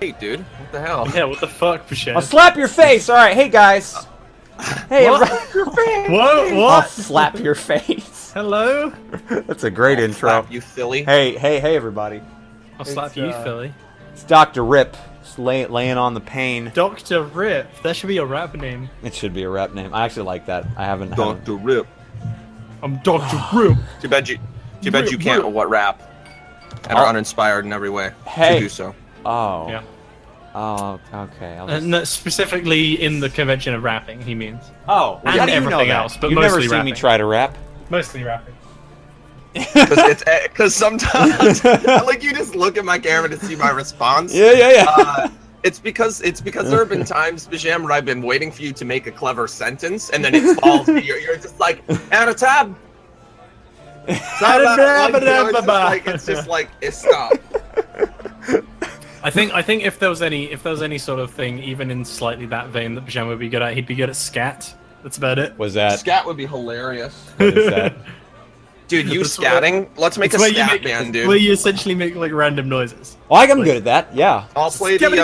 Hey, dude. What the hell? Yeah, what the fuck, Bashan? I'll slap your face. All right, hey guys. Hey, What? I'll What? slap your face. Hello? That's a great intro. Slap you Philly. Hey, everybody. I'll slap you, Philly. It's Dr. Rip, just laying on the pain. Dr. Rip. That should be a rap name. It should be a rap name. I actually like that. I haven't. Dr. Rip. I'm Dr. Rip. Too bad you can't rap. And are uninspired in every way Hey. to do so. Oh. Yeah. Oh, okay. I'll just... No, specifically in the convention of rapping, he means. Oh, and how do you know everything that? else, but You've mostly never seen me rapping. try to rap. Mostly rapping. Because sometimes, like, you just look at my camera to see my response. Yeah. It's because there have been times, Bijam, where I've been waiting for you to make a clever sentence, and then it falls. You're just like, and a tab. It's just like it's stop. I think if there was any sort of thing, even in slightly that vein, that Bashan would be good at, he'd be good at scat. That's about it. Was that? Scat would be hilarious. What is that? Dude, you scatting? Let's make a scat band, dude. Where you essentially make like random noises. Oh, I'm good at that. Yeah. I'll play the. Yeah.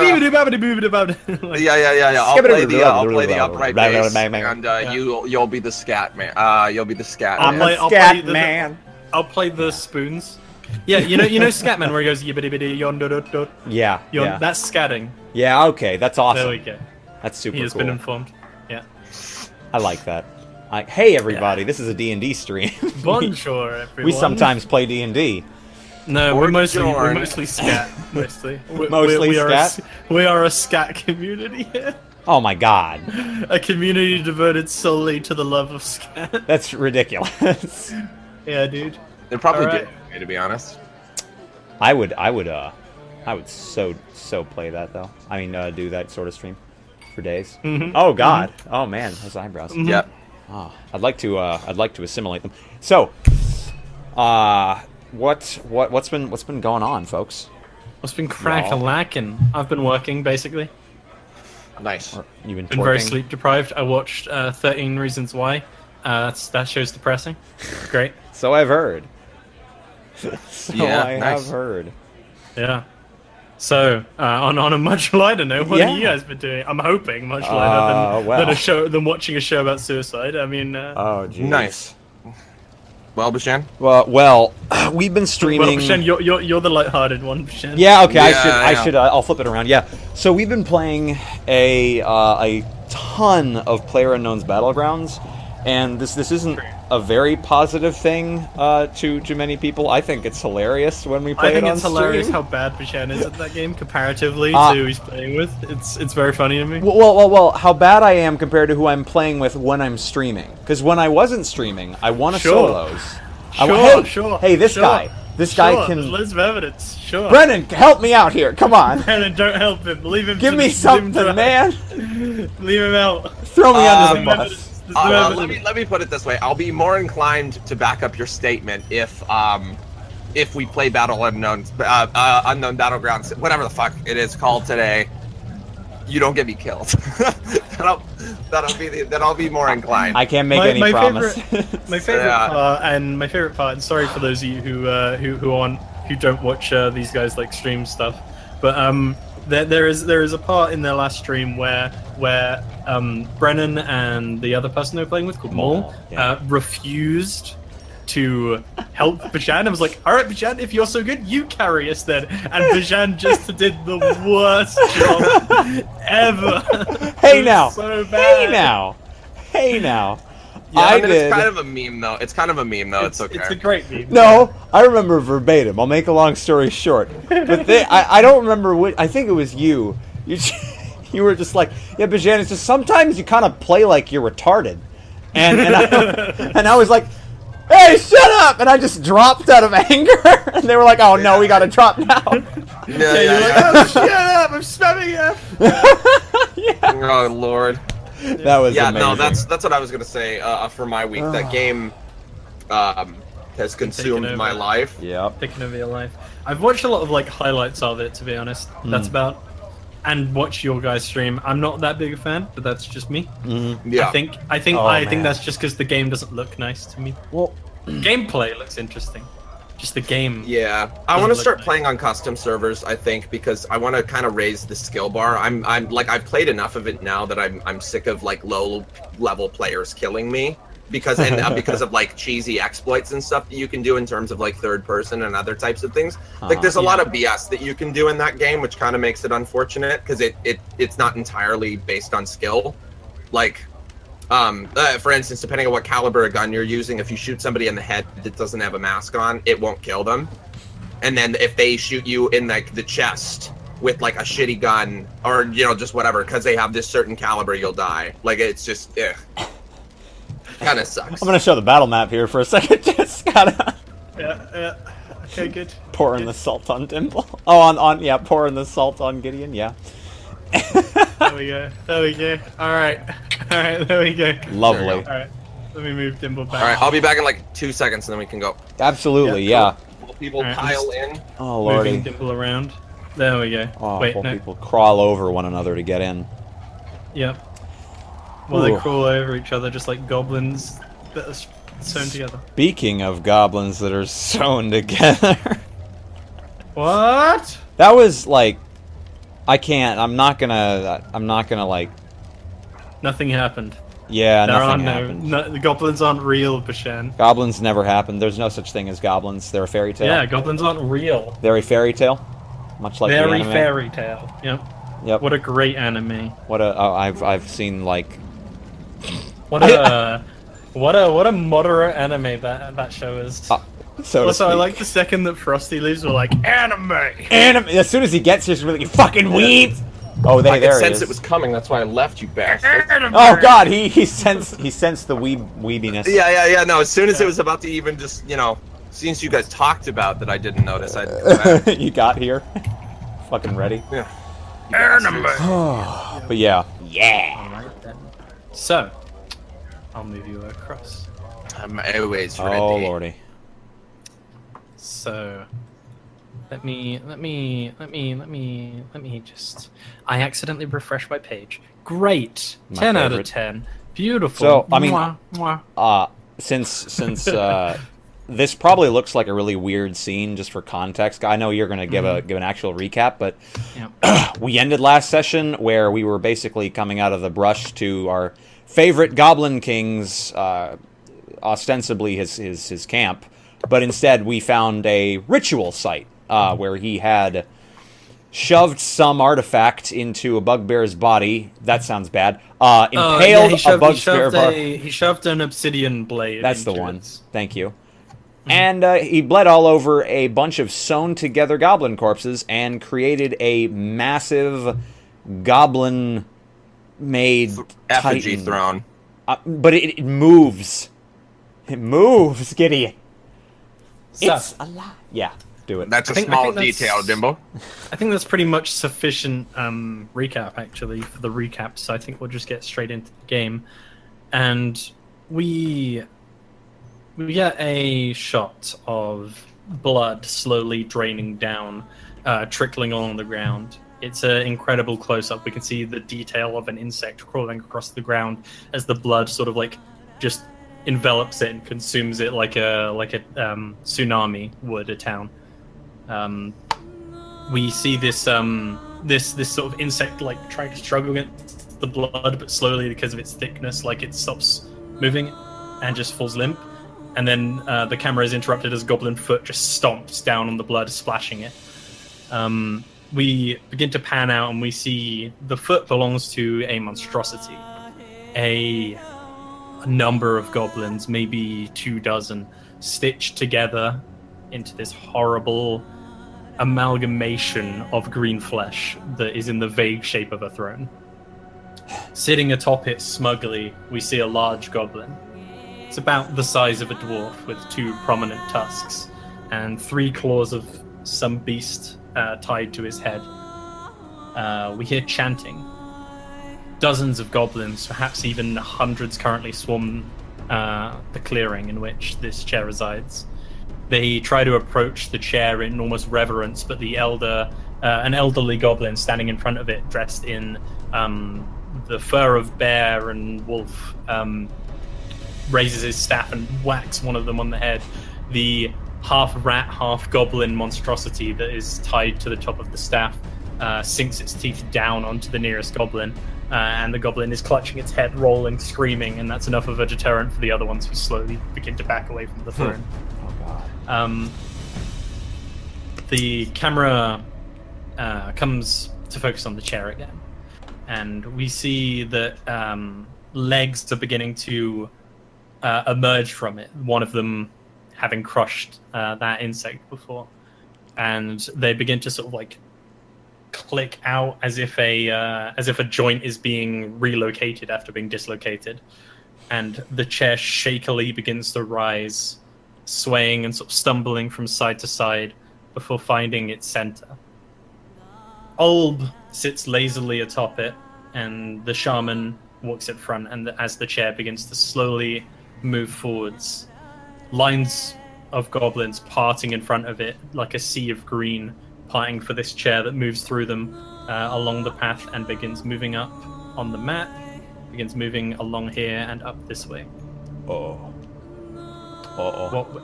I'll play the upright bass, and you'll be the scat man. You'll be the scat. I'm man. a scat man. I'll play the spoons. Yeah, you know Scatman where he goes yibbity bitty yon dot dot dot. Yeah. Yeah. That's scatting. Yeah. Okay. That's awesome. There we go. That's super He has cool. been informed. Yeah. I like that. Hey everybody, this is a D&D stream. Bonjour, everyone. We sometimes play D&D. No, we're mostly scat. Mostly. Mostly scat? We are a scat community here. Oh my god. A community devoted solely to the love of scat. That's ridiculous. Yeah, dude. They're probably Alright. good, to be honest. I would so play that though. I mean, do that sort of stream for days. Mm-hmm. Oh god. Mm-hmm. Oh man, those eyebrows. Mm-hmm. Yep. Oh, I'd like to assimilate them. So, what's been going on, folks? What's been crack-a-lacking? I've been working basically. Nice. You've been Been very twerking? sleep deprived. I watched 13 Reasons Why. That show's depressing. Great. So I've heard. Yeah, I nice. have heard. Yeah. So on a much lighter note, what have you guys been doing? I'm hoping much lighter than watching a show about suicide. I mean. Oh, geez. Nice. Well, Bashan? Well, we've been streaming. Well, Bashan, you're the lighthearted one, Bashan. Yeah, okay, Yeah, I should. I'll flip it around. Yeah. So we've been playing a ton of PlayerUnknown's Battlegrounds, and this isn't a very positive thing to many people. I think it's hilarious when we play it on I think it's hilarious stream. how bad Bashan is at that game comparatively to who he's playing with. It's very funny to me. Well, how bad I am compared to who I'm playing with when I'm streaming. Because when I wasn't streaming, I won a solos. Hey, this guy can. There's loads of evidence. Sure. Brennan, help me out here. Come on. Brennan, don't help him. Leave him. Give me something, man. Leave him out. Throw me under the bus. Let me put it this way. I'll be more inclined to back up your statement if we play Unknown Battlegrounds, whatever the fuck it is called today. You don't get me killed. I'll be more inclined. I can't make any promise. My favorite part, and sorry for those of you who don't watch these guys like stream stuff, but there is a part in their last stream where Brennan and the other person they're playing with, called Mole, refused to help Bashan. I was like, alright Bashan, if you're so good, you carry us then. And Bashan just did the worst job ever. Hey now. So bad. Hey now. Yeah, I did. It's kind of a meme though. It's okay. It's a great meme. No, I remember verbatim. I'll make a long story short. But I don't remember what. I think it was you. You were just like, yeah, Bajan, it's just sometimes you kind of play like you're retarded. And I was like, hey, shut up! And I just dropped out of anger. And they were like, oh no, we gotta drop now. Yeah. Oh, shut up! I'm spamming F. Oh lord. That was amazing. No, that's what I was gonna say for my week. That game has consumed my life. Yep. Taking over your life. I've watched a lot of like highlights of it, to be honest. That's about. And watch your guys stream. I'm not that big a fan, but that's just me. Yeah. I think man. that's just because the game doesn't look nice to me. Well, gameplay looks interesting. just the game. Yeah, I want to start playing on custom servers. I think because I want to kind of raise the skill bar. I'm like I've played enough of it now that I'm sick of like low level players killing me because of like cheesy exploits and stuff that you can do in terms of like third person and other types of things. Like there's a lot of BS that you can do in that game, which kind of makes it unfortunate because it's not entirely based on skill. Like. For instance, depending on what caliber of gun you're using, if you shoot somebody in the head that doesn't have a mask on, it won't kill them. And then if they shoot you in like the chest with like a shitty gun or just whatever, because they have this certain caliber, you'll die. Like it's just kind of sucks. I'm gonna show the battle map here for a second. Just gotta. Yeah. Okay, good. Pouring the salt on Dimple. Oh, pouring the salt on Gideon. Yeah. There we go. All right, there we go. Lovely. All right, let me move Dimple back. All right, I'll be back in like 2 seconds and then we can go. Absolutely, yeah. Will people All right, pile in? Oh lordy. Moving Dimple around. There we go. Oh, Wait, well, no. people crawl over one another to get in. Yep. Well, they Ooh. crawl over each other just like goblins that are sewn together. Speaking of goblins that are sewn together. What? That was like, I'm not gonna like. Nothing happened. Yeah, There are nothing happened. the goblins aren't real, Bashan. Goblins never happened. There's no such thing as goblins. They're a fairy tale. Yeah, goblins aren't real. They're a fairy tale, much like the Very anime. fairy tale. Yep. Yep. What a great anime. I've seen like. What a moderate anime that show is. So to Also, I speak. like the second that Frosty leaves. We're like anime. As soon as he gets here, he's really fucking weeb. Oh, I could there sense is. it was coming. That's why I left, you bastard. Oh God, he sensed the weebiness. Yeah. No, as soon as it was about to even just since you guys talked about that, I didn't notice. I You got here, fucking ready. yeah. Anime. But yeah. Alright then. So, I'll move you across. I'm always ready. Oh lordy. So, let me just. I accidentally refreshed my page. Great. My 10 out of favorite. 10. Beautiful. So, I mean- Mwah, mwah. Since this probably looks like a really weird scene just for context. I know you're gonna give an actual recap, but Yep. we ended last session where we were basically coming out of the brush to our favorite Goblin King's, ostensibly his camp, but instead we found a ritual site where he had shoved some artifact into a bugbear's body. That sounds bad. Impaled a bugbear body. He shoved an obsidian blade. That's the into one. its- Thank you. And he bled all over a bunch of sewn-together goblin corpses and created a massive goblin-made Effigy titan. throne. But it moves. It moves, Gideon. So, It's alive. Yeah, do it. That's a I think small that's- detail, Dimbo. I think that's pretty much sufficient recap, actually, for the recap. So I think we'll just get straight into the game. And we get a shot of blood slowly draining down, trickling along the ground. It's an incredible close-up. We can see the detail of an insect crawling across the ground as the blood sort of like just envelops it and consumes it like a tsunami would a town. We see this this sort of insect like trying to struggle against the blood, but slowly because of its thickness, like it stops moving and just falls limp. And then the camera is interrupted as Goblin Foot just stomps down on the blood, splashing it. We begin to pan out and we see the foot belongs to a monstrosity. A number of goblins, maybe 24, stitched together into this horrible amalgamation of green flesh that is in the vague shape of a throne. Sitting atop it smugly, we see a large goblin. It's about the size of a dwarf with 2 prominent tusks and 3 claws of some beast tied to his head. We hear chanting. Dozens of goblins, perhaps even hundreds, currently swarm the clearing in which this chair resides. They try to approach the chair in almost reverence, but an elderly goblin standing in front of it, dressed in the fur of bear and wolf, raises his staff and whacks one of them on the head. The half rat, half goblin monstrosity that is tied to the top of the staff sinks its teeth down onto the nearest goblin, and the goblin is clutching its head, rolling, screaming, and that's enough of a deterrent for the other ones who slowly begin to back away from the throne. Oh god. The camera comes to focus on the chair again, and we see that legs are beginning to emerge from it. One of them having crushed that insect before, and they begin to sort of like click out as if a joint is being relocated after being dislocated, and the chair shakily begins to rise, swaying and sort of stumbling from side to side before finding its center. Olb sits lazily atop it, and the shaman walks in front, and as the chair begins to slowly move forwards, lines of goblins parting in front of it like a sea of green, parting for this chair that moves through them along the path and begins moving up on the map, begins moving along here and up this way.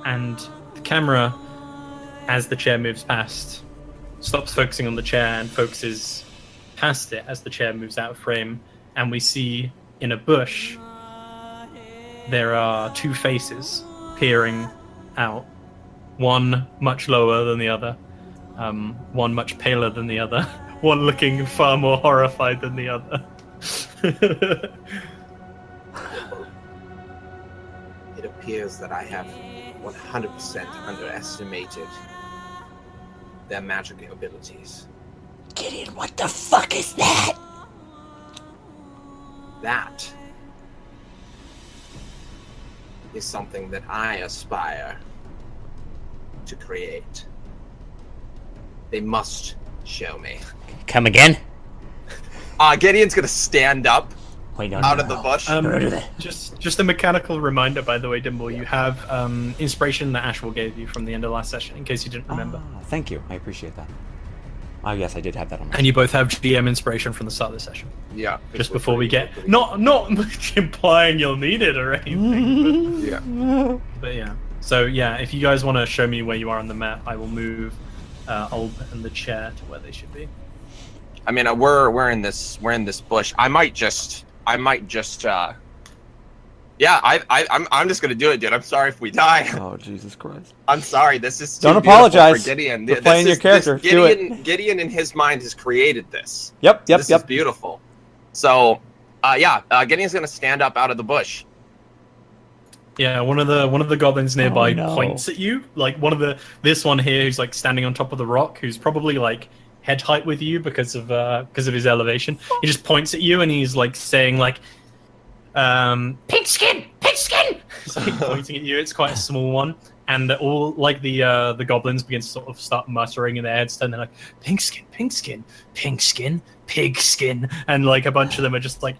And the camera, as the chair moves past, stops focusing on the chair and focuses past it as the chair moves out of frame, and we see in a bush there are two faces peering out, one much lower than the other, one much paler than the other, one looking far more horrified than the other. It appears that I have 100% underestimated their magic abilities. Gideon, what the fuck is that? That is something that I aspire to create. They must show me. Come again? Gideon's gonna stand up Wait, no, out no, of the no. bush. Don't do that. Just a mechanical reminder, by the way, Dimble, you have inspiration that Ashwell gave you from the end of last session, in case you didn't remember. Thank you. I appreciate that. Oh, yes, I did have that on my And you both have GM inspiration from the start of the session. Yeah. Just before we get... Not implying you'll need it or anything. Yeah. But yeah. So yeah, if you guys want to show me where you are on the map, I will move Olb and the chair to where they should be. I mean, we're in this bush. I'm just gonna do it, dude. I'm sorry if we die. Oh, Jesus Christ. I'm sorry. This is too Don't beautiful apologize for Gideon. for playing your character. Do it. Gideon in his mind has created this. Yep. This is beautiful. So, Gideon's gonna stand up out of the bush. Yeah, one of the goblins nearby Oh, no. points at you. Like this one here who's like standing on top of the rock, who's probably like head height with you because of his elevation. He just points at you and he's like saying like, pigskin. So he's pointing at you. It's quite a small one, and all like the goblins begin to sort of start muttering in their heads, and they're like pigskin, pigskin, and like a bunch of them are just like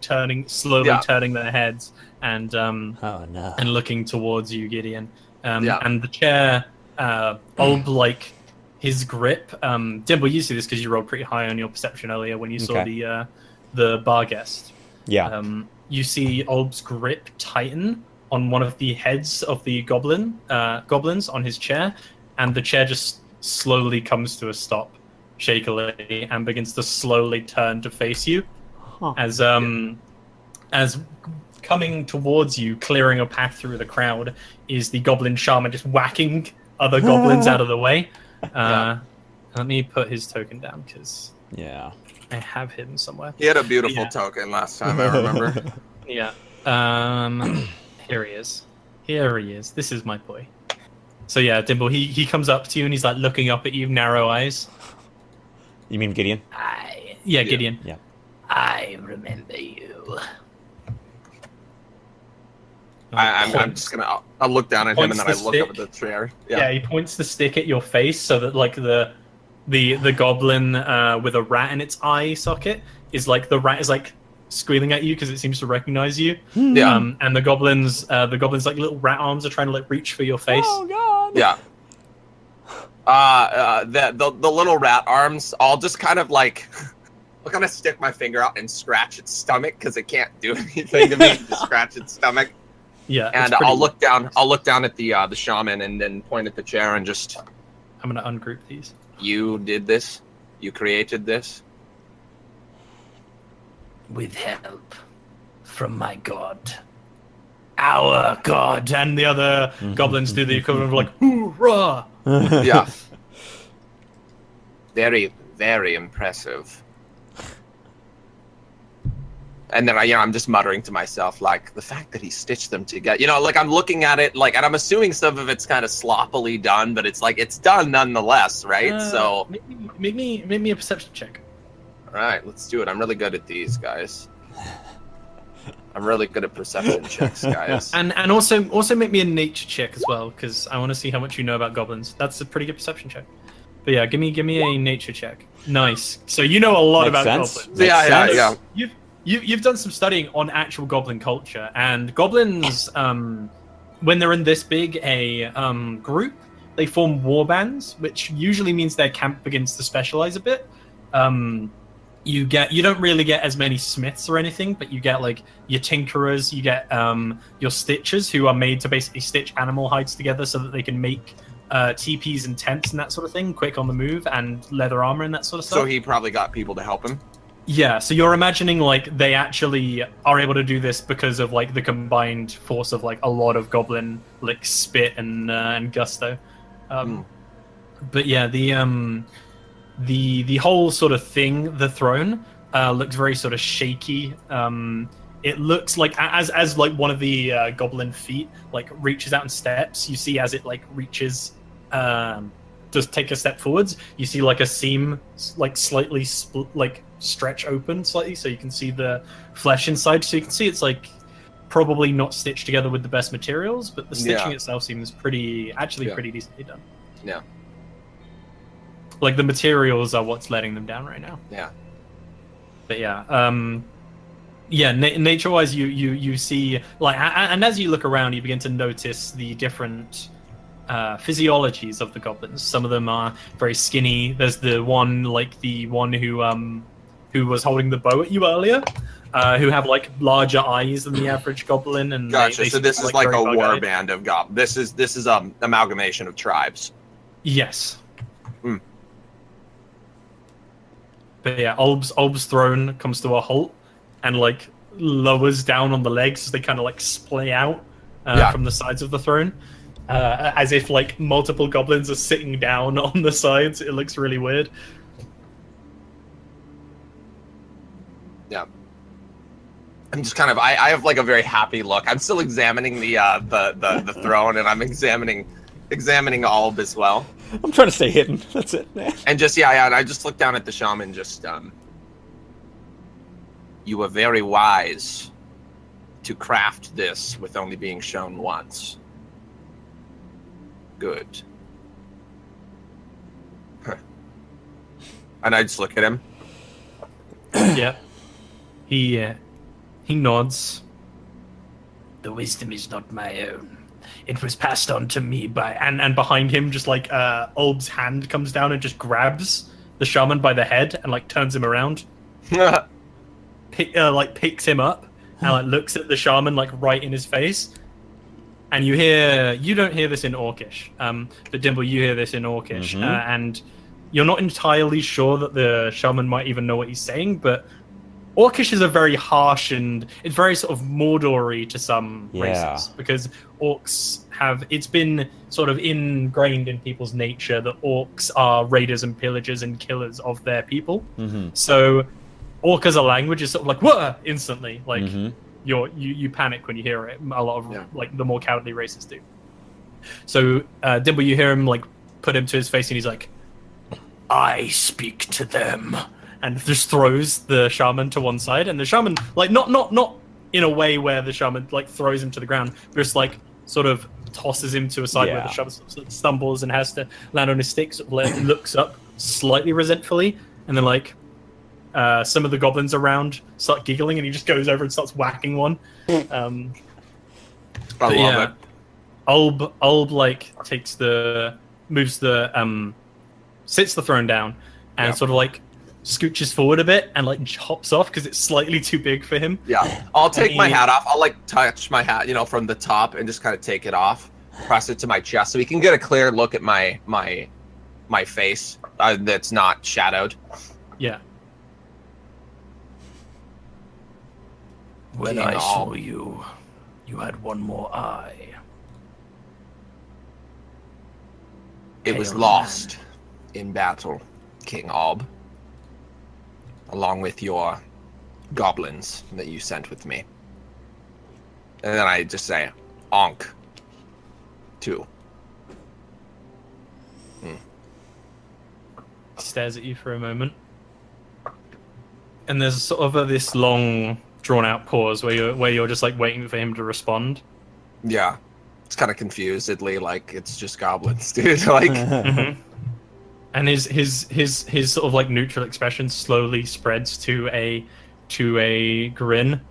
slowly turning their heads and Oh no. and looking towards you, Gideon. Yeah. And the chair, Olb, like his grip. Dimble, you see this because you rolled pretty high on your perception earlier when you saw the bar guest. Yeah. You see Olb's grip tighten on one of the heads of the goblins on his chair, and the chair just slowly comes to a stop, shakily, and begins to slowly turn to face you, as coming towards you, clearing a path through the crowd, is the goblin shaman just whacking other goblins out of the way. Let me put his token down because I have him somewhere. He had a beautiful token last time, I remember. Yeah. Here he is. This is my boy. So yeah, Dimble, he comes up to you and he's like looking up at you, narrow eyes. You mean Gideon? Gideon. Yeah. I remember you. I'm just gonna. I'll look down at him and then I look up at the chair. Yeah, he points the stick at your face so that like the goblin with a rat in its eye socket is like the rat is like squealing at you because it seems to recognize you. Yeah. And the goblins like little rat arms are trying to like reach for your face. Oh God. Yeah. The little rat arms, I'll just kind of like, I'll kind of stick my finger out and scratch its stomach because it can't do anything to me to scratch its stomach. Yeah, it's And pretty- I'll look down. I'll look down at the shaman and then point at the chair and just. I'm gonna ungroup these. You did this. You created this. With help from my god. Our god, and the other goblins do the equivalent of like hoorah. Yeah. Very, very impressive. And then I'm just muttering to myself, like, the fact that he stitched them together. Like, I'm looking at it, like, and I'm assuming some of it's kind of sloppily done, but it's like, it's done nonetheless, right? So, make me a perception check. all right, let's do it. I'm really good at these, guys. I'm really good at perception checks, guys. And also make me a nature check as well, because I want to see how much you know about goblins. That's a pretty good perception check. But yeah, give me a nature check. Nice. So you know a lot Makes about sense. goblins. Makes Yeah, sense. yeah. You've done some studying on actual goblin culture, and goblins, when they're in this big a group, they form war bands, which usually means their camp begins to specialize a bit. You don't really get as many smiths or anything, but you get like your tinkerers, you get your stitchers, who are made to basically stitch animal hides together so that they can make teepees and tents and that sort of thing, quick on the move, and leather armor and that sort of stuff. So he probably got people to help him. Yeah, so you're imagining like they actually are able to do this because of like the combined force of like a lot of goblin like spit and gusto. But yeah, the whole sort of thing, the throne, looks very sort of shaky. It looks like as like one of the goblin feet like reaches out and steps, you see as it like reaches just take a step forwards, you see like a seam like slightly like stretch open slightly, so you can see the flesh inside. So you can see it's like probably not stitched together with the best materials, but the stitching itself seems pretty decently done. Yeah. Like the materials are what's letting them down right now. Yeah. But yeah, nature-wise, you see like, and as you look around, you begin to notice the different physiologies of the goblins. Some of them are very skinny. There's the one who was holding the bow at you earlier, who have like larger eyes than the average goblin. And Gotcha. So this is like a very war bug-eyed. band of goblins. This is amalgamation of tribes. Yes. Hmm. But yeah, Ulb's throne comes to a halt and like lowers down on the legs as they kind of like splay out from the sides of the throne, as if like multiple goblins are sitting down on the sides. It looks really weird. Yeah. I'm just kind of I have like a very happy look. I'm still examining the throne, and I'm examining Alb as well. I'm trying to stay hidden. That's it, man. And just and I just look down at the shaman. Just you were very wise to craft this with only being shown once. Good. And I just look at him. Yeah. He nods. The wisdom is not my own. It was passed on to me by... And behind him, just like Ulb's hand comes down and just grabs the shaman by the head and like turns him around. Picks him up and like looks at the shaman like right in his face. And you don't hear this in Orcish, but Dimble, you hear this in Orcish, and you're not entirely sure that the shaman might even know what he's saying, but Orcish is a very harsh and it's very sort of Mordor-y to some races, because orcs it's been sort of ingrained in people's nature that orcs are raiders and pillagers and killers of their people. So orc as a language is sort of like, whoa, instantly, like you panic when you hear it. A lot of like the more cowardly races do. So Dimble, you hear him like put him to his face and he's like, I speak to them. And just throws the shaman to one side, and the shaman, like, not in a way where the shaman like throws him to the ground, but just like sort of tosses him to a side where the shaman sort of stumbles and has to land on his stick. Sort of like, looks up slightly resentfully, and then like some of the goblins around start giggling, and he just goes over and starts whacking one. I love it. Ulb like sits the throne down and sort of like scooches forward a bit and like hops off because it's slightly too big for him. Yeah, I'll take my hat off. I'll like touch my hat, from the top and just kind of take it off, press it to my chest, so we can get a clear look at my face that's not shadowed. Yeah. When I saw you, you had one more eye. It was Pale lost in battle, King Alb, along with your goblins that you sent with me. And then I just say, Onk, too. Stares at you for a moment. And there's sort of this long, drawn-out pause where you're just like waiting for him to respond. Yeah. It's kind of confusedly like it's just goblins, dude. Like, and his sort of like neutral expression slowly spreads to a grin.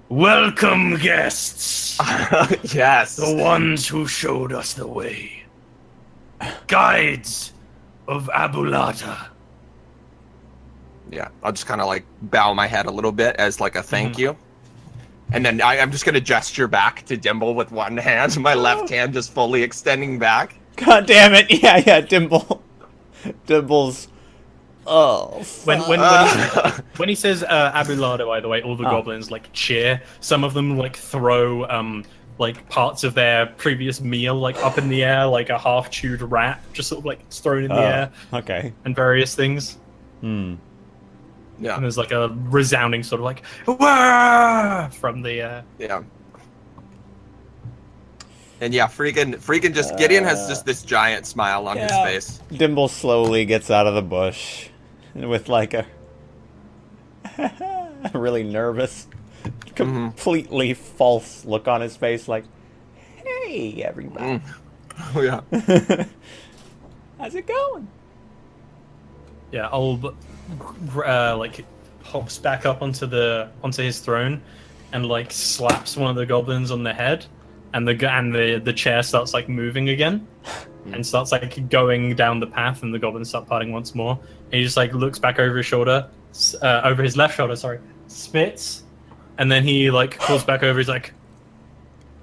Welcome, guests. yes, The ones who showed us the way. Guides of Abulata. Yeah, I'll just kind of like bow my head a little bit as like a thank you. And then I'm just going to gesture back to Dimble with one hand, my left hand just fully extending back. God damn it. Yeah, Dimble. Dimble's... Oh, when he says Abulado, by the way, all the goblins like cheer. Some of them like throw like parts of their previous meal like up in the air, like a half-chewed rat, just sort of like thrown in the air. Okay. And various things. Yeah. And there's like a resounding sort of like "Wah!" from the Yeah. And yeah, freaking just Gideon has just this giant smile on his face. Dimble slowly gets out of the bush with like a really nervous, completely false look on his face, like, "Hey, everybody." Oh yeah. How's it going? Yeah, Alb like hops back up onto his throne and like slaps one of the goblins on the head, and the chair starts like moving again and starts like going down the path, and the goblins start parting once more. And he just like looks back over his shoulder, over his left shoulder, sorry, spits, and then he like calls back over. He's like,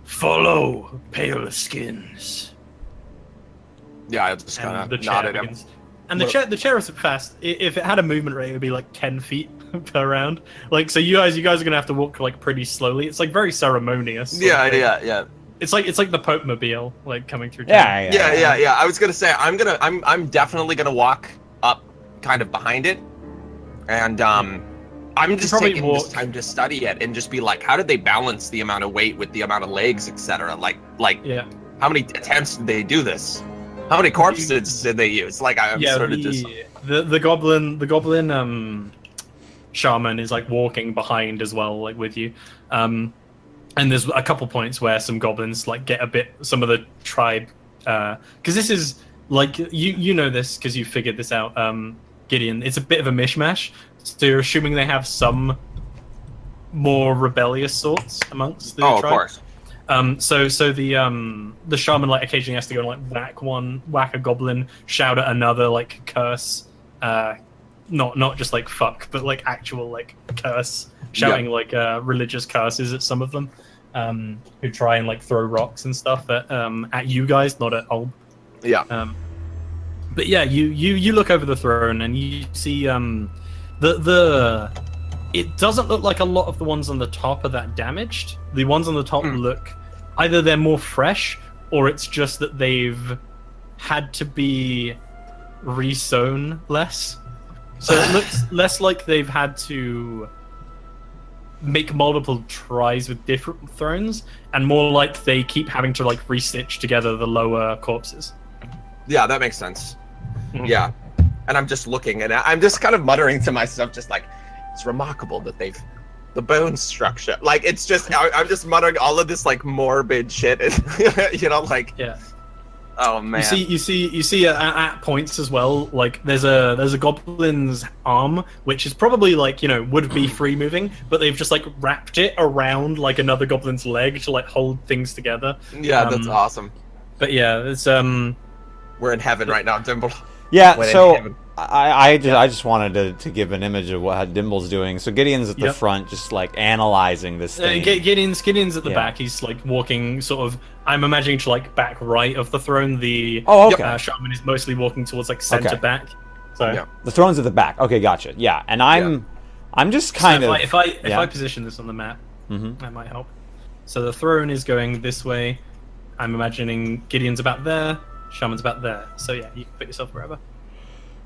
"Follow, pale skins." Yeah, I just kind The of chair nodded him. begins. And the chair is fast. If it had a movement rate, it would be like 10 feet per round. Like, so you guys are gonna have to walk like pretty slowly. It's like very ceremonious. Yeah. It's like the Pope Mobile, like coming through town. Yeah. I was gonna say I'm definitely gonna walk up, kind of behind it, and I'm just taking this time to study it and just be like, how did they balance the amount of weight with the amount of legs, etc. Like, how many attempts did they do this? How many corpses did they use? Like, I'm sort of just the goblin shaman is like walking behind as well, like with you. And there's a couple points where some goblins like get a bit, some of the tribe, because this is like you know this because you figured this out, Gideon. It's a bit of a mishmash, so you're assuming they have some more rebellious sorts amongst the tribe. of course. So the shaman like occasionally has to go and like whack a goblin, shout at another, like curse, not just like fuck, but like actual like curse, shouting like religious curses at some of them, who try and like throw rocks and stuff at you guys, not at Olb. Yeah. But yeah, you look over the throne and you see the it doesn't look like a lot of the ones on the top are that damaged. The ones on the top look either they're more fresh or it's just that they've had to be re-sewn less. So it looks less like they've had to make multiple tries with different thrones and more like they keep having to like re-stitch together the lower corpses. Yeah, that makes sense. Yeah. And I'm just looking and I'm just kind of muttering to myself, just like, it's remarkable that the bone structure, like, it's just, I'm just muttering all of this like morbid shit, and, like, yeah. Oh man. You see at points as well, like there's a goblin's arm, which is probably like, would be free moving, but they've just like wrapped it around like another goblin's leg to like hold things together. Yeah, that's awesome. But yeah, it's we're in heaven right now, Dimble. Yeah, so I just wanted to give an image of what Dimble's doing. So Gideon's at the front, just like analyzing this thing. Gideon's at the back. He's like walking sort of. I'm imagining to like back right of the throne. The shaman is mostly walking towards like center back. So the throne's at the back. Okay, gotcha. Yeah, and I'm just kind of. If I position this on the map, that might help. So the throne is going this way. I'm imagining Gideon's about there. Shaman's about there. So yeah, you can put yourself wherever.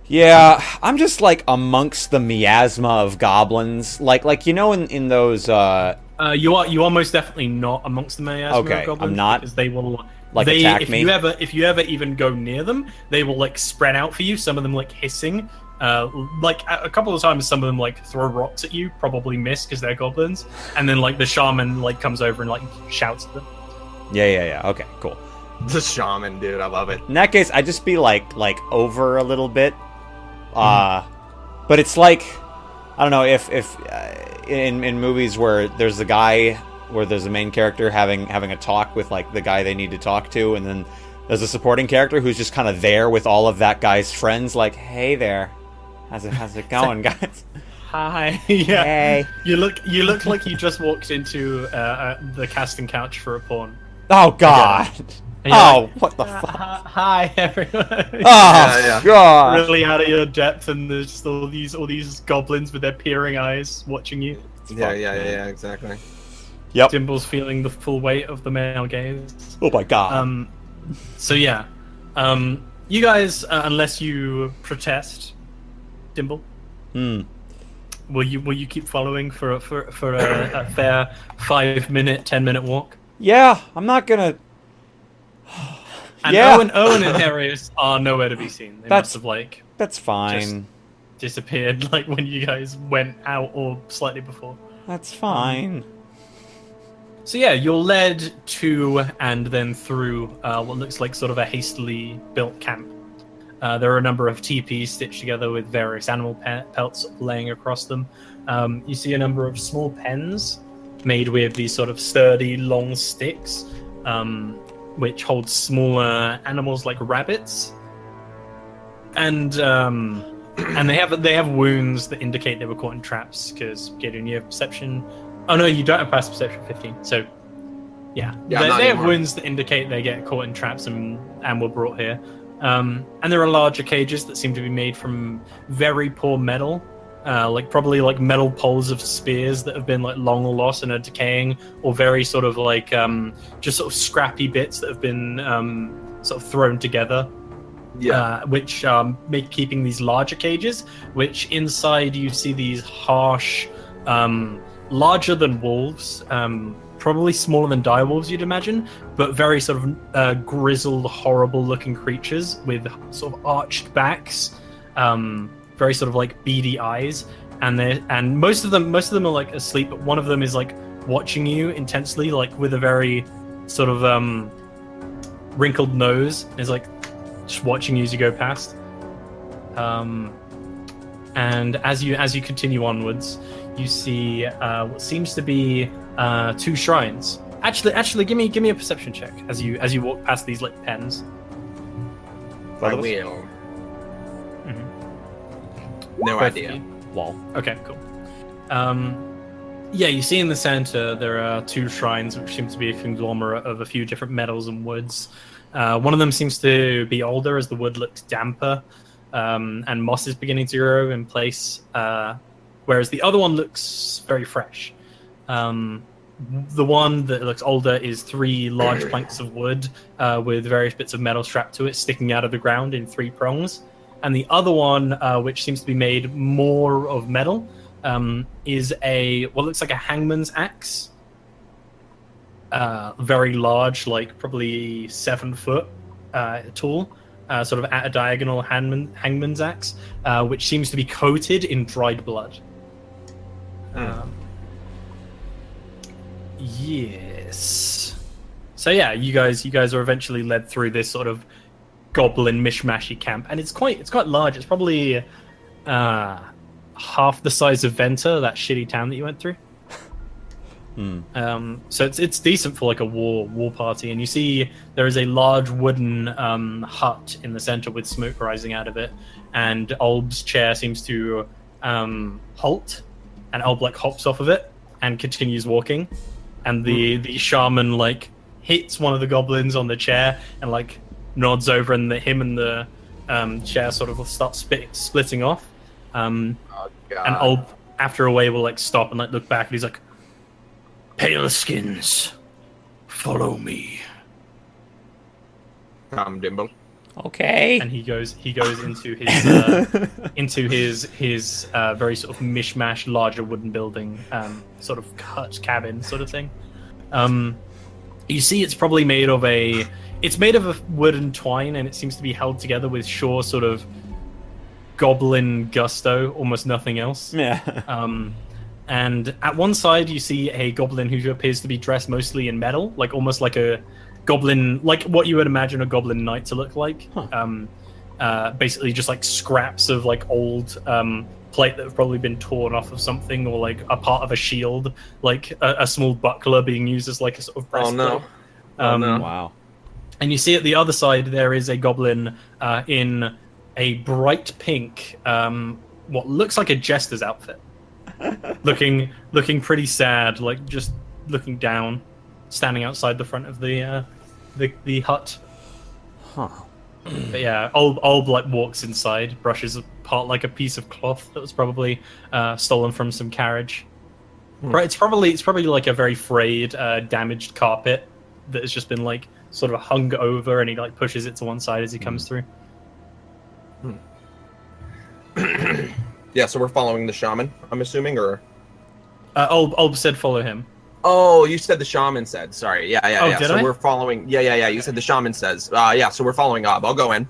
Yeah, I'm just like amongst the miasma of goblins, like in those. You are most definitely not amongst the miasma of goblins. I'm not, because they will attack me. If you ever even go near them, they will like spread out for you. Some of them like hissing. Like a couple of times, some of them like throw rocks at you, probably miss because they're goblins, and then like the shaman like comes over and like shouts at them. Yeah. Okay, cool. The shaman, dude, I love it. In that case, I'd just be like over a little bit. But it's like, I don't know, if in movies where there's a guy, where there's a main character having a talk with like the guy they need to talk to, and then there's a supporting character who's just kind of there with all of that guy's friends, like, hey there, how's it going, guys? Hi. Yeah. Hey. You look like you just walked into the casting couch for a porn. Oh God. Oh, what the fuck? Hi, everyone. Oh, God. Really out of your depth, and there's just all these goblins with their peering eyes watching you. Yeah, exactly. Yep. Dimble's feeling the full weight of the male gaze. Oh my God. So yeah, you guys, unless you protest, Dimble, will you keep following for a fair 5-minute, 10-minute walk? Yeah, I'm not gonna. And Owen and Harrius are nowhere to be seen. They must have that's fine. Just disappeared like when you guys went out or slightly before. That's fine. So yeah, you're led to and then through what looks like sort of a hastily built camp. There are a number of teepees stitched together with various animal pelts laying across them. You see a number of small pens made with these sort of sturdy long sticks, which hold smaller animals like rabbits, and they have wounds that indicate they were caught in traps. Because Gideon, you have perception. Oh no, you don't have past perception 15. So yeah, they have wounds that indicate they get caught in traps and were brought here. And there are larger cages that seem to be made from very poor metal. Probably metal poles of spears that have been long lost and are decaying, or very sort of just sort of scrappy bits that have been sort of thrown together. Which make keeping these larger cages, which inside you see these harsh, larger than wolves, probably smaller than direwolves you'd imagine, but very sort of grizzled, horrible looking creatures with sort of arched backs. Very sort of beady eyes, and most of them are asleep, but one of them is watching you intensely, with a very sort of wrinkled nose, is just watching you as you go past. And as you continue onwards, you see what seems to be 2 shrines. Actually, give me a perception check as you walk past these pens. I will. No idea. Lol. Okay, cool. Yeah, you see in the center there are 2 shrines, which seem to be a conglomerate of a few different metals and woods. One of them seems to be older, as the wood looks damper, and moss is beginning to grow in place, whereas the other one looks very fresh. The one that looks older is 3 large planks of wood with various bits of metal strapped to it, sticking out of the ground in 3 prongs. And the other one, which seems to be made more of metal, is what looks like a hangman's axe. Very large, probably 7 foot tall, sort of at a diagonal hangman's axe, which seems to be coated in dried blood. Yes. So yeah, you guys are eventually led through this sort of goblin mishmashy camp, and it's quite large. It's probably half the size of Venta, that shitty town that you went through. So it's decent for like a war party, and you see there is a large wooden hut in the center with smoke rising out of it, and Olb's chair seems to halt, and Olb like hops off of it and continues walking, and the shaman like hits one of the goblins on the chair and like nods over, and him and the chair sort of start splitting off. And Olb after a way will like stop and like look back, and he's like, "Pale skins, follow me." Come, Dimble. Okay. And he goes into his very sort of mishmash larger wooden building, sort of hut cabin sort of thing. You see, it's probably made of a wooden twine, and it seems to be held together with sure sort of goblin gusto, almost nothing else. Yeah. And at one side, you see a goblin who appears to be dressed mostly in metal, like almost like a goblin, like what you would imagine a goblin knight to look like. Basically, just like scraps of like old plate that have probably been torn off of something, or like a part of a shield, like a small buckler being used as like a sort of breastplate. Oh no! Wow. And you see at the other side there is a goblin in a bright pink, what looks like a jester's outfit. looking pretty sad, like just looking down, standing outside the front of the hut. Huh. But yeah, Olb like walks inside, brushes apart like a piece of cloth that was probably stolen from some carriage. Right, it's probably like a very frayed, damaged carpet that has just been like sort of hung over, and he like pushes it to one side as he comes through. Yeah, so we're following the shaman, I'm assuming, or? Olb said follow him. Oh, you said the shaman said. Sorry. Yeah. Did So I? we're following. Yeah. You said the shaman says. Yeah. So we're following Ob. I'll go in.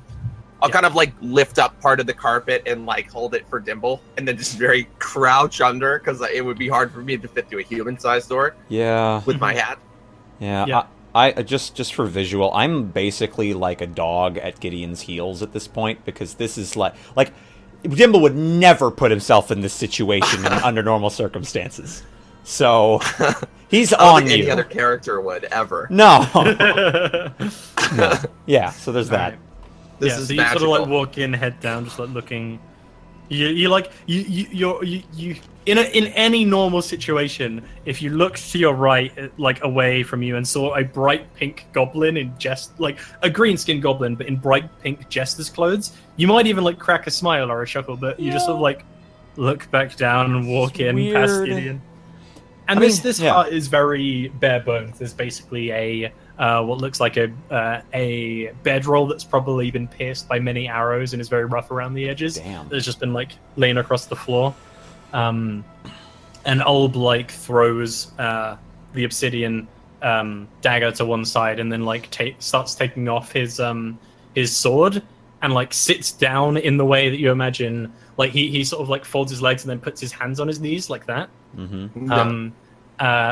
I'll kind of like lift up part of the carpet and like hold it for Dimble, and then just very crouch under, because it would be hard for me to fit through a human-sized door. Yeah. With my hat. Yeah. I just for visual, I'm basically like a dog at Gideon's heels at this point, because this is like Dimble would never put himself in this situation under normal circumstances. So he's I don't on think you. any other character would ever. No. No. Yeah. So there's that. Right. This is so you magical. sort of like walk in, head down, just like looking. You're in any normal situation, if you looked to your right, like away from you, and saw a bright pink goblin in like a green skinned goblin, but in bright pink jester's clothes, you might even like crack a smile or a chuckle, but you just sort of like look back down and walk in past Gideon. And this hut is very bare bones. There's basically a what looks like a bedroll that's probably been pierced by many arrows and is very rough around the edges. Damn. There's just been like laying across the floor. And Olb like throws the obsidian dagger to one side, and then like starts taking off his sword, and like sits down in the way that you imagine. Like he sort of like folds his legs and then puts his hands on his knees like that. Mm-hmm.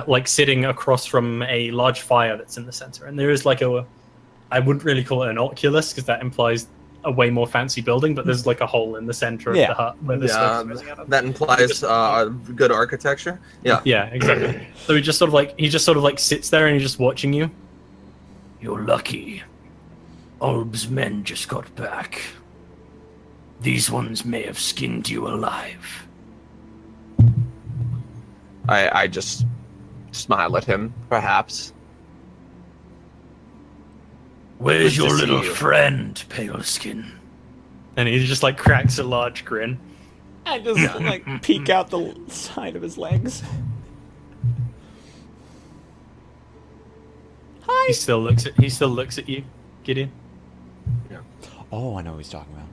Like sitting across from a large fire that's in the center, and there is like I wouldn't really call it an oculus, because that implies a way more fancy building, but there's like a hole in the center of the hut where the smoke's rising out of. That implies good architecture. Yeah, exactly. So he just sort of like sits there, and he's just watching you. You're lucky. Olb's men just got back. These ones may have skinned you alive. I just smile at him, perhaps. Where's Good to your see little you. friend, Paleskin? And he just like cracks a large grin. I just like peek out the side of his legs. Hi. He still looks at you, Gideon. Oh, I know what he's talking about.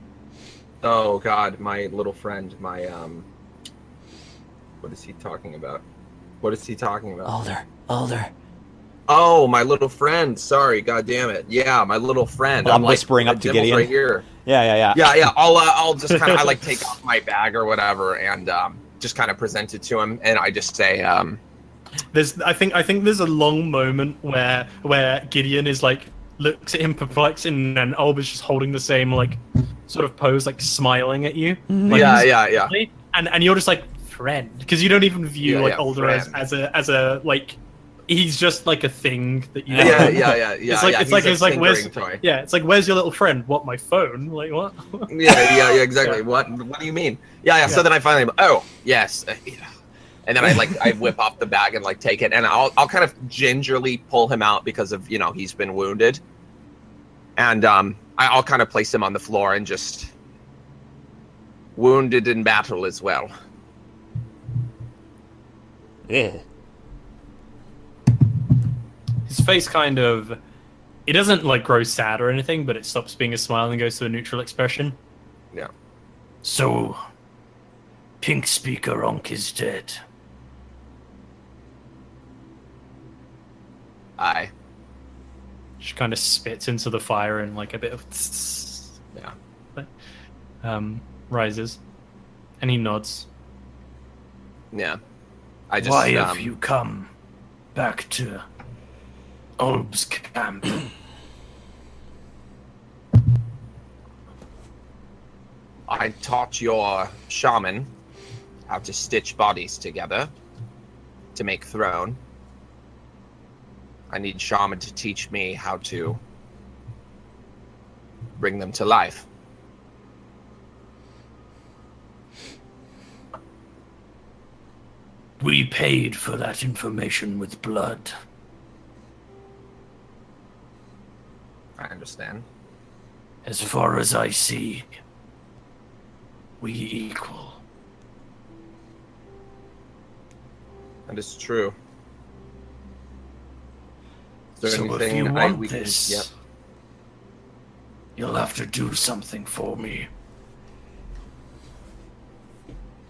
Oh God, my little friend, my What is he talking about? Older. Oh, my little friend. Sorry, God damn it. Yeah, my little friend. Well, I'm whispering up to Dimble's Gideon. right here. Yeah. Yeah. I'll just kind of I like take off my bag or whatever and just kind of present it to him, and I just say I think there's a long moment where Gideon is like looks at him perplexed, and Olb is just holding the same like sort of pose, like smiling at you. Like, yeah. And you're just like, friend, because you don't even view Yeah, like yeah, older friend. as a like he's just like a thing that you. Yeah. It's like where's toy. it's like where's your little friend? What, my phone? Like what? Yeah, exactly. Yeah. What do you mean? Yeah. So then I finally, oh yes, and then I whip off the bag and like take it, and I'll kind of gingerly pull him out because of he's been wounded, and I'll kind of place him on the floor and just wounded in battle as well. Yeah. His face kind of, it doesn't like grow sad or anything, but it stops being a smile and goes to a neutral expression. Yeah. So, Pink Speaker Onk is dead. Aye. She kind of spits into the fire and like a bit of Yeah. Rises, and he nods. Yeah. I just Why have you come back to Ulb's camp? I taught your shaman how to stitch bodies together to make throne. I need shaman to teach me how to bring them to life. We paid for that information with blood. I understand. As far as I see, we equal. That is true. Is there So if anything you want we can- this, Yep. you'll have to do something for me.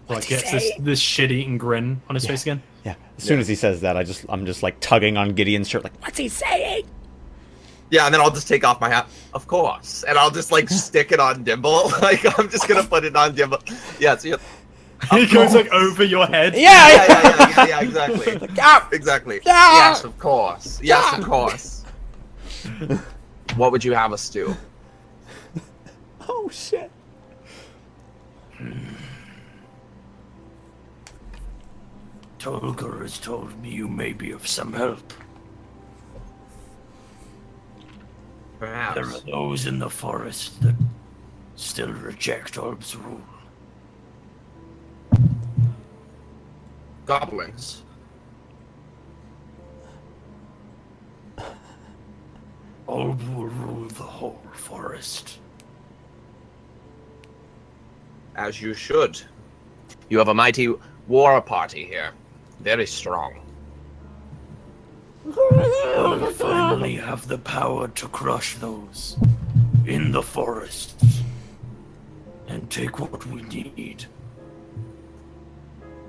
Like gets this shit-eating grin on his face again. Yeah. As soon as he says that, I'm just like tugging on Gideon's shirt, like, what's he saying? Yeah, and then I'll just take off my hat, of course, and I'll just like stick it on Dimble. Like I'm just gonna put it on Dimble. Yeah, so He goes like over your head. Yeah. Exactly. Like, ah! Exactly. Yeah. Yes, of course. Yes, of course. What would you have us do? Oh shit. Tolgar has told me you may be of some help. Perhaps. There are those in the forest that still reject Ulb's rule. Goblins. Ulb will rule the whole forest. As you should. You have a mighty war party here. Very strong. We'll finally have the power to crush those in the forests and take what we need.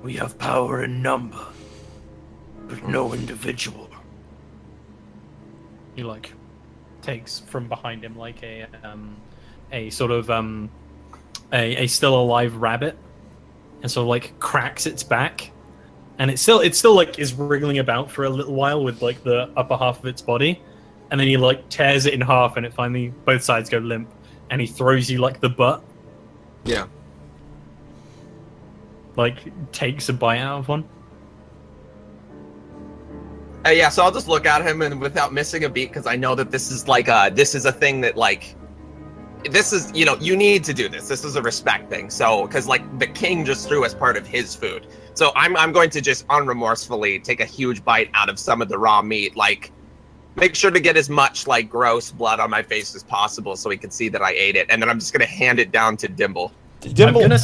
We have power in number, but no individual. He like takes from behind him like a sort of a still alive rabbit, and so like cracks its back, and it's still like is wriggling about for a little while with like the upper half of its body, and then he like tears it in half, and it finally both sides go limp, and he throws you like the butt, Yeah. like takes a bite out of one. Yeah, so I'll just look at him and without missing a beat, because I know that this is like this is a thing that like this is you need to do this. This is a respect thing. So because like the king just threw us part of his food, so I'm going to just unremorsefully take a huge bite out of some of the raw meat. Like make sure to get as much like gross blood on my face as possible so he can see that I ate it, and then I'm just gonna hand it down to Dimble. I'm gonna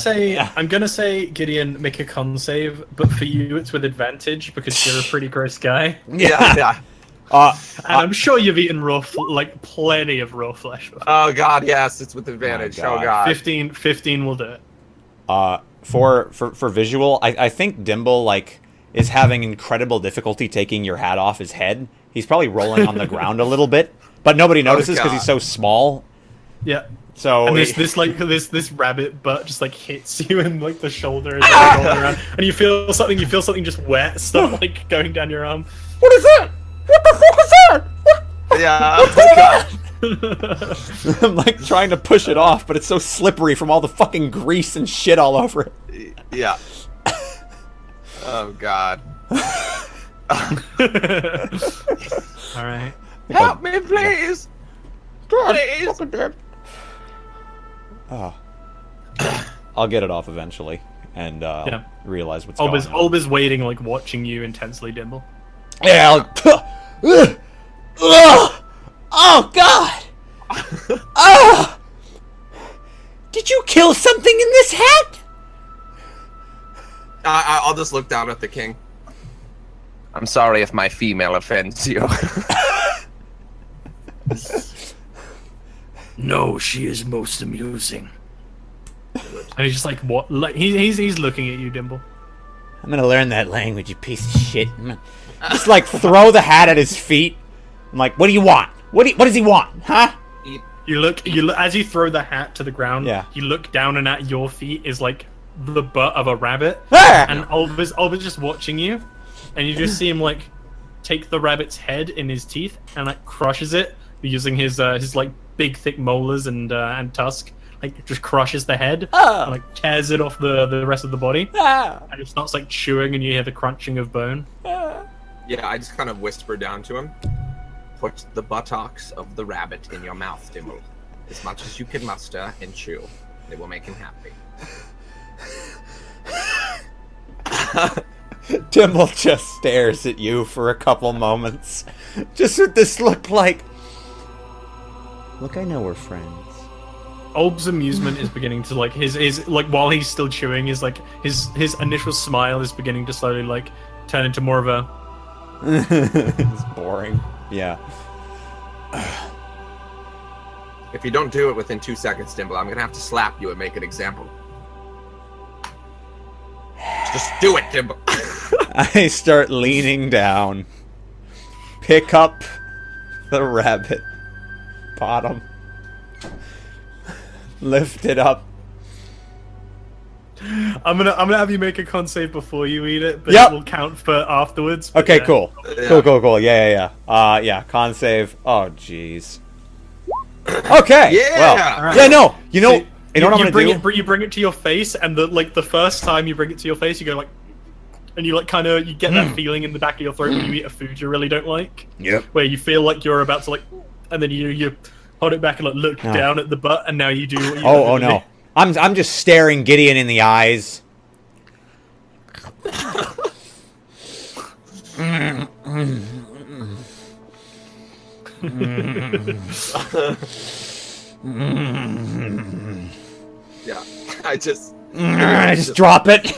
say Gideon, make a con save, but for you it's with advantage because you're a pretty gross guy. Yeah. And I'm sure you've eaten like plenty of raw flesh before. Oh god, yes, it's with advantage. God. Oh god. 15 will do it. For visual, I think Dimble like is having incredible difficulty taking your hat off his head. He's probably rolling on the ground a little bit, but nobody notices because he's so small. Yeah. So And this rabbit butt just like hits you in like the shoulder as you're rolling around, and you feel something just wet start like going down your arm. what is that? What the fuck is that? What? Yeah. Oh my god. I'm like trying to push it off, but it's so slippery from all the fucking grease and shit all over it. Yeah. Oh God. All right. Help me, please. Please. Oh. I'll get it off eventually, and Yeah. realize what's going on. Olber's waiting, like watching you intensely, Dimble. Yeah. Oh God! Oh! Did you kill something in this hat? I'll just look down at the king. I'm sorry if my female offends you. No, she is most amusing. And he's just like, what? Like he's looking at you, Dimble. I'm gonna learn that language, you piece of shit. Just like throw the hat at his feet. I'm like, what do you want? What does he want? Huh? You look as you throw the hat to the ground. Yeah. You look down, and at your feet is like the butt of a rabbit. Ah! And Olber's just watching you, and you just see him like take the rabbit's head in his teeth and like crushes it using his like big thick molars and tusk. Like just crushes the head and like tears it off the rest of the body. And it starts like chewing, and you hear the crunching of bone. Yeah, I just kind of whisper down to him. Put the buttocks of the rabbit in your mouth, Dimble. As much as you can muster and chew. It will make him happy. Dimble just stares at you for a couple moments. Just with this look like... Look, I know we're friends. Olb's amusement is beginning to like his like while he's still chewing, is like his initial smile is beginning to slowly like turn into more of a It's boring. Yeah. If you don't do it within 2 seconds, Dimble, I'm gonna have to slap you and make an example. Just do it, Dimble. I start leaning down. Pick up the rabbit bottom. Lift it up. I'm gonna have you make a con save before you eat it, but Yep. it will count for afterwards. But Okay, yeah. cool. Yeah. Cool. Yeah. Yeah, con save. Oh, jeez. Okay. Yeah. Well, Alright. yeah, no. You know, So you know what I'm gonna do? You bring it to your face, and the first time you bring it to your face, you go like, and you like kind of you get that feeling in the back of your throat when you eat a food you really don't like. Yep. Where you feel like you're about to like, and then you hold it back and like look down at the butt, and now you do. What you Oh no. I'm just staring Gideon in the eyes. Yeah, I just drop it.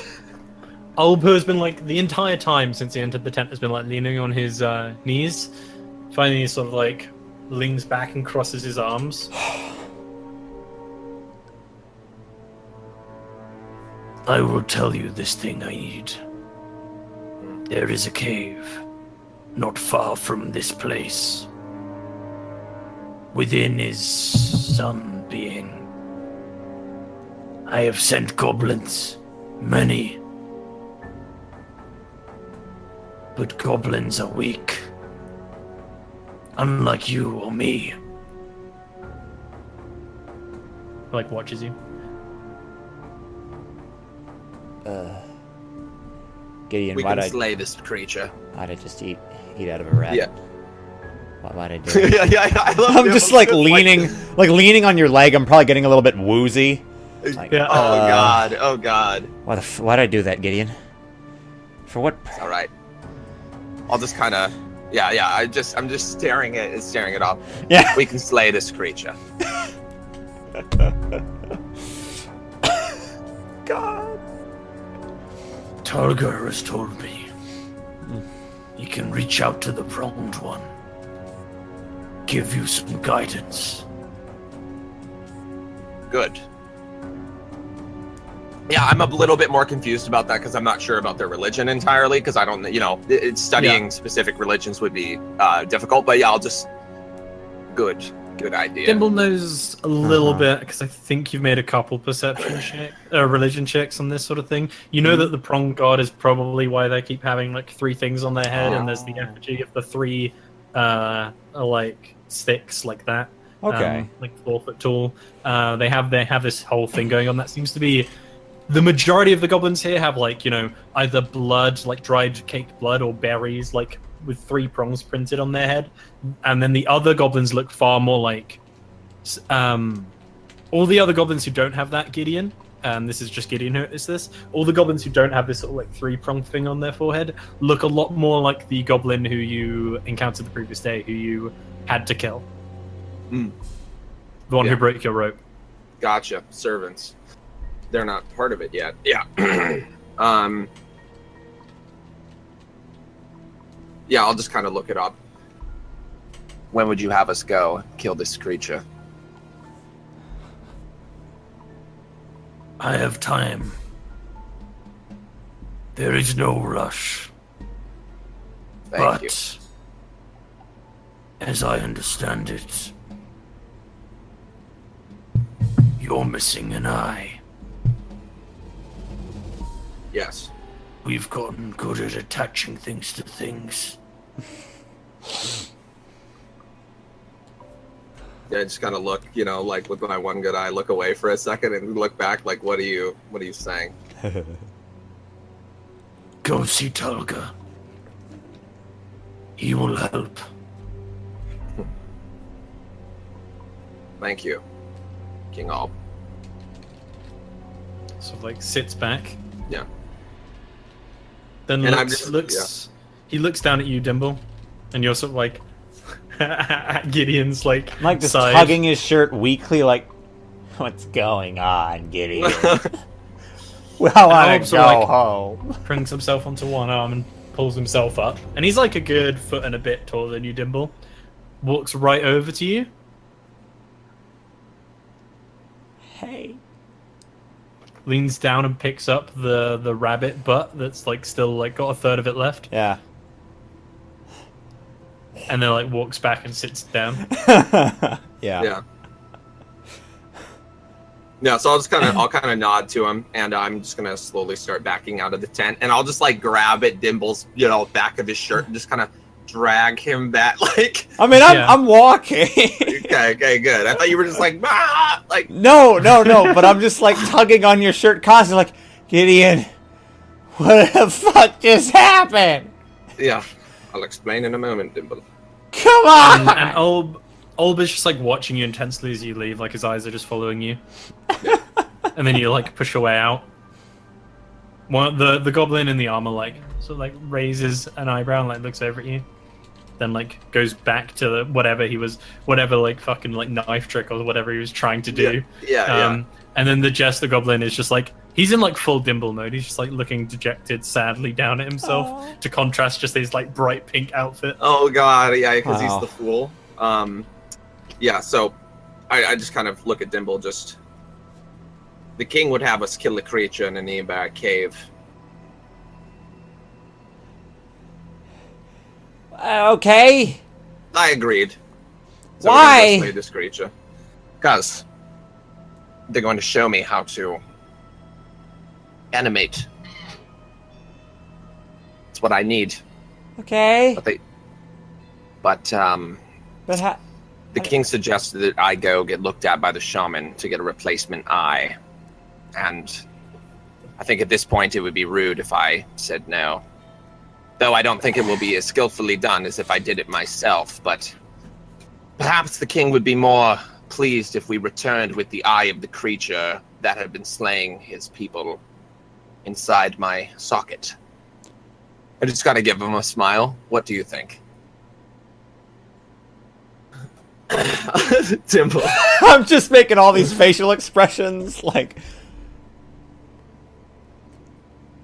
Olb has been like the entire time since he entered the tent has been like leaning on his knees. Finally, he sort of like leans back and crosses his arms. I will tell you this thing I need. There is a cave, not far from this place. Within is some being. I have sent goblins, many. But goblins are weak. Unlike you or me. Like watches you. Gideon, we why'd can I slay this creature. just eat out of a rat? Yeah. Why'd I do it? yeah. I love I'm Dimble just like leaning on your leg. I'm probably getting a little bit woozy. Like, Yeah. Oh god. why'd I do that, Gideon? For what? All right. I'll just kind of. Yeah. I'm just staring it off. Yeah. We can slay this creature. God. Targar has told me he can reach out to the pronged one, give you some guidance. Good. Yeah, I'm a little bit more confused about that because I'm not sure about their religion entirely because I don't, studying specific religions would be difficult. But yeah, I'll just. Good idea. Dimble knows a little bit because I think you've made a couple religion checks on this sort of thing. You know that the pronged god is probably why they keep having like 3 things on their head, and there's the effigy of the 3 like sticks like that. Okay. Like 4 foot tall. They have this whole thing going on that seems to be the majority of the goblins here have like, you know, either blood, like dried caked blood, or berries, like with 3 prongs printed on their head. And then the other goblins look far more like, all the other goblins who don't have that, Gideon, this is just Gideon who noticed this, all the goblins who don't have this sort of like 3-pronged thing on their forehead look a lot more like the goblin who you encountered the previous day, who you had to kill. Mm. The one who broke your rope. Gotcha. Servants. They're not part of it yet. Yeah. Yeah, I'll just kind of look it up. When would you have us go kill this creature? I have time. There is no rush. Thank you. As I understand it, you're missing an eye. Yes. We've gotten good at attaching things to things. Yeah, I just kind of look, you know, like with my one good eye, look away for a second and look back, like, what are you saying? Go see Tulga. He will help. Thank you, King Alb. Sort of like sits back. Yeah. Then And he looks down at you, Dimble, and you're sort of like at Gideon's like I'm like just side. tugging his shirt weakly, like, what's going on, Gideon? Well, I want to go home. Brings himself onto one arm and pulls himself up, and he's like a good foot and a bit taller than you, Dimble. Walks right over to you. Hey. Leans down and picks up the rabbit butt that's like still like got a third of it left, Yeah. and then like walks back and sits down. Yeah. Yeah. Yeah, so I'll kind of nod to him, and I'm just gonna slowly start backing out of the tent, and I'll just like grab at Dimble's, you know, back of his shirt and just kind of drag him back, like. I mean, I'm walking. Okay, good. I thought you were just like, ah, like. No, but I'm just like tugging on your shirt constantly, like, Gideon, what the fuck just happened? Yeah, I'll explain in a moment, Dimble. Come on! And Olb is just like watching you intensely as you leave, like his eyes are just following you. And then you like push your way out. One the goblin in the armor like sort of like raises an eyebrow and like looks over at you. Then like goes back to whatever like fucking like knife trick or whatever he was trying to do. Yeah. And then the Jester Goblin is just like, he's in like full Dimble mode. He's just like looking dejected, sadly down at himself. Aww. To contrast just his like bright pink outfit. Oh god, yeah, because Wow. he's the fool. Yeah, so I just kind of look at Dimble. Just the king would have us kill the creature in a nearby cave. Okay. I agreed. So Why? we're gonna go slay this creature? Because they're going to show me how to animate. It's what I need. Okay. But But the king suggested that I go get looked at by the shaman to get a replacement eye. And I think at this point it would be rude if I said no. Though I don't think it will be as skillfully done as if I did it myself, but perhaps the king would be more pleased if we returned with the eye of the creature that had been slaying his people inside my socket. I just gotta give him a smile. What do you think? Dimple. I'm just making all these facial expressions, like,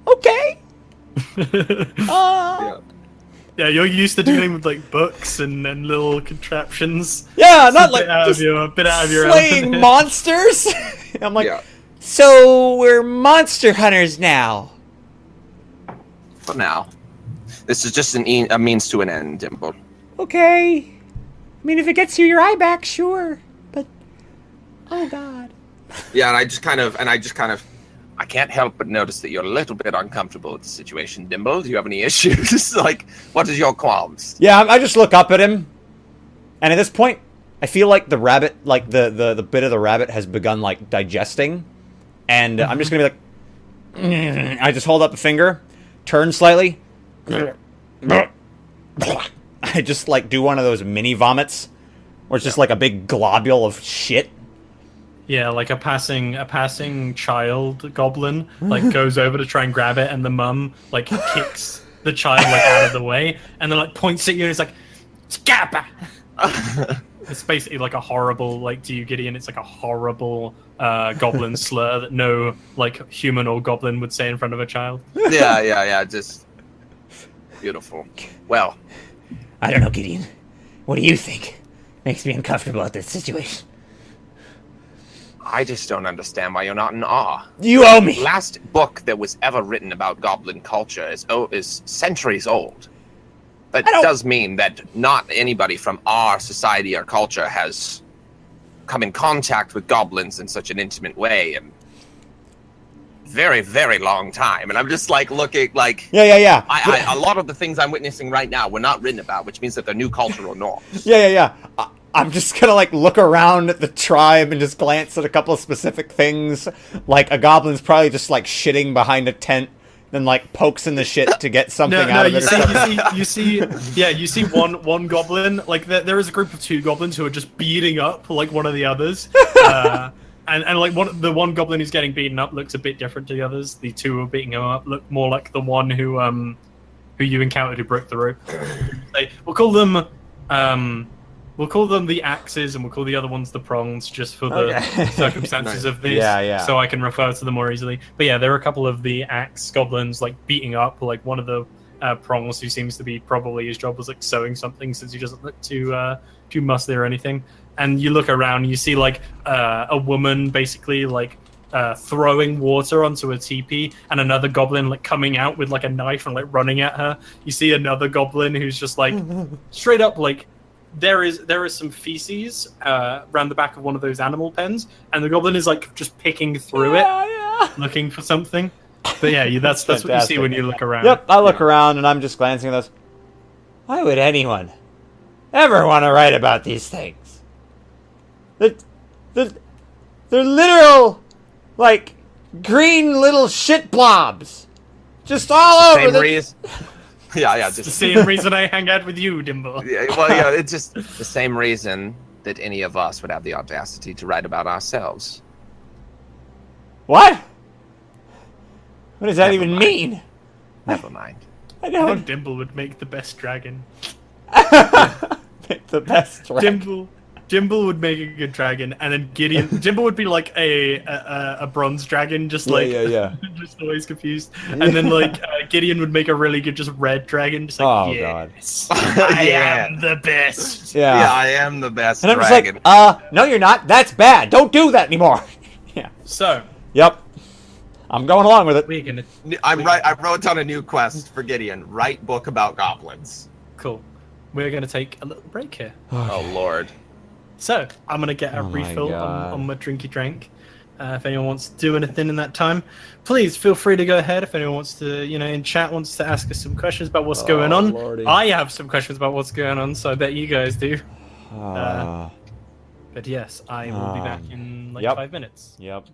okay. Yeah. Yeah, you're used to dealing with like books and little contraptions. Yeah, It's not a like bit out just of your, a bit out of your slaying element. monsters. I'm like, Yeah. so we're monster hunters now. For now. This is just a means to an end, Dimple. Okay. I mean, if it gets you your eye back, sure. But, oh god. Yeah, and I can't help but notice that you're a little bit uncomfortable with the situation, Dimble. Do you have any issues? Like, what is your qualms? Yeah, I just look up at him, and at this point, I feel like the rabbit, like the bit of the rabbit has begun like digesting, and I'm just gonna be like, I just hold up a finger, turn slightly. I just like do one of those mini vomits, where it's just like a big globule of shit. Yeah, like a passing child goblin like goes over to try and grab it, and the mum like kicks the child like out of the way, and then like points at you and it's like, "Scappa!" It's basically like a horrible, like to you, Gideon, it's like a horrible goblin slur that no like human or goblin would say in front of a child. Yeah, just beautiful. Well, I don't know, Gideon. What do you think? Makes me uncomfortable at this situation. I just don't understand why you're not in awe. You owe me! Last book that was ever written about goblin culture is centuries old. That does mean that not anybody from our society or culture has come in contact with goblins in such an intimate way in very, very long time. And I'm just like looking like... Yeah. A lot of the things I'm witnessing right now were not written about, which means that they're new cultural norms. Yeah. I'm just gonna like look around at the tribe and just glance at a couple of specific things. Like a goblin's probably just like shitting behind a tent, then like pokes in the shit to get something out of it. You see one goblin. Like there is a group of 2 goblins who are just beating up like one of the others. And like the one goblin who's getting beaten up looks a bit different to the others. The 2 who are beating him up look more like the one who you encountered who broke the rope. We'll call them the axes, and we'll call the other ones the prongs, just for the circumstances of this. Yeah. So I can refer to them more easily. But yeah, there are a couple of the axe goblins like beating up like one of the prongs, who seems to be probably his job was like sewing something, since he doesn't look too muscly or anything. And you look around, and you see like a woman basically like throwing water onto a teepee, and another goblin like coming out with like a knife and like running at her. You see another goblin who's just like straight up like. There is some feces around the back of one of those animal pens, and the goblin is like just picking through it, looking for something. But yeah, that's what you see when you look around. Yep, I look around and I'm just glancing at those. Why would anyone ever want to write about these things? They're literal, like, green little shit blobs. Just all over the... reason. Yeah, It's the same reason I hang out with you, Dimble. Yeah, it's just the same reason that any of us would have the audacity to write about ourselves. What? What does that even mean? Never mind. I I don't... think Dimble would make the best dragon. Make the best dragon. Dimble would make a good dragon, and then Dimble would be like a bronze dragon, just like just always confused. And then like Gideon would make a really good just red dragon, just like yes, I am the best. Yeah, I am the best and I'm dragon. just like, no, you're not. That's bad. Don't do that anymore. Yeah. So. Yep. I'm going along with it. We're gonna. I wrote down a new quest for Gideon. Write book about goblins. Cool. We're gonna take a little break here. Oh Lord. So, I'm going to get a refill on my drinky drink. If anyone wants to do anything in that time, please feel free to go ahead. If anyone wants to, in chat wants to ask us some questions about what's going on. Lordy. I have some questions about what's going on, so I bet you guys do. But yes, I will be back in 5 minutes. Yep.